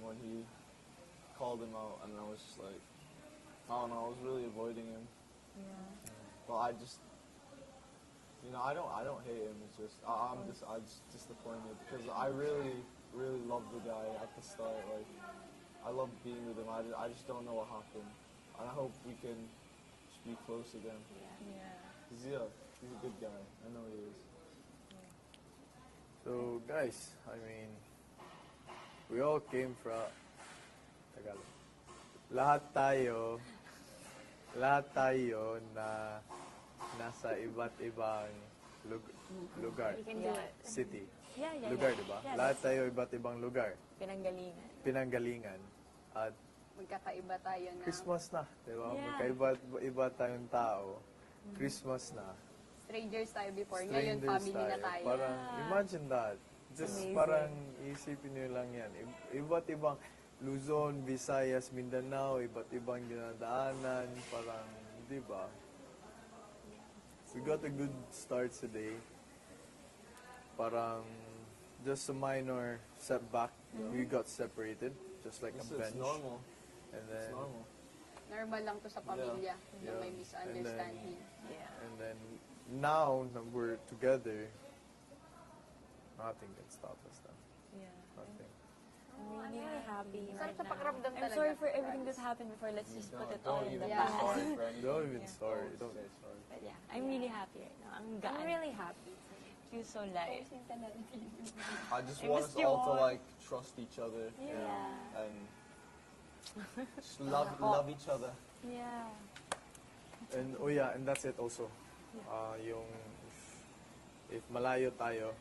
when he called him out, and I was just like, I don't know, I was really avoiding him. Yeah. But I just, I don't hate him. It's just I'm just disappointed because I really loved the guy at the start. Like, I loved being with him. I just don't know what happened, and I hope we can just be close again. Yeah. He's a good guy. I know he is. So guys, I mean, we all came from Tagalog. Lahat tayo na nasa iba't ibang lugar, You can do it. city. Yeah. Lugar, di ba? Yeah, Lahat tayo iba't ibang lugar, pinanggalingan. at Magkakaiba tayo na. Christmas na, di ba? Yeah. Magkaiba tayong tao. Christmas na. Strangers tayo before. Ngayon, family na tayo. Parang, imagine that. Just Amazing. parang isipin nyo lang yan. Iba't ibang Luzon, Visayas, Mindanao, iba't ibang dinadaanan. Parang, di ba? We got a good start today. Parang, just a minor setback. We got separated, just like a It's bench. normal. And then, It's normal. Normal lang to sa pamilya. Na may Yeah. misunderstanding. Yeah. And then now that we're together, nothing can stop us now. Yeah. Nothing. I'm really happy Sarap right sa now. pakiramdam I'm talaga. sorry for everything that's happened before. Let's just put it all Don't in the even Yeah. be past. sorry for anything. Don't even Yeah. sorry. Don't say sorry. But yeah, I'm really happy right now. I'm I'm really happy. feel so light. I just I want missed us you all to all. like trust each other Yeah. and just love each other. Yeah. And oh yeah, and that's it also. Yung if malayo tayo,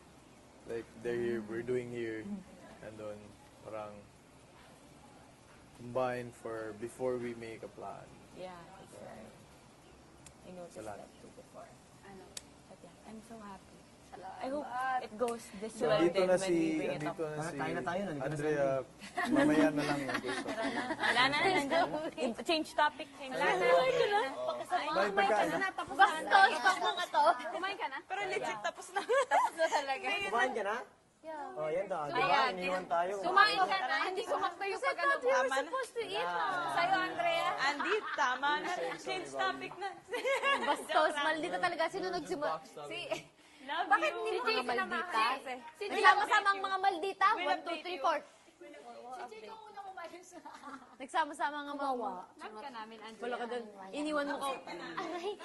like they're here, we're doing here, and then parang combine for before we make a plan. Yeah, that's right. I noticed Salamat. that too before. Ano? But yeah, I'm so happy. Salamat. I hope it goes this way Andito na when si, we bring it up. andito na si Kain na tayo, nandito na si Andrea. Mamaya na lang yung gusto. Wala na, change topic. Change topic. May pagkain. Bastos, pag mga to. Kumain ka na? Pero legit, tapos na. Tapos na talaga. Kumain ka na? Oh, yan daw. Di ba? Ayan. Iniwan tayo. Kumain ka na? Hindi sumakto yung pag ano. Tama na. Supposed to eat na. Sa'yo, Andrea. Andy, tama na. Change topic na. Bastos, maldita talaga. Sino nagsimula? Si... Love Bakit you. hindi Jason na maldita? Si Nagsama-sama ang mga maldita. Will 1, 2, 3, 4. Nagsama-sama ang mga Love ka namin, Andrea. Wala ka doon. Iniwan mo ka. Aray.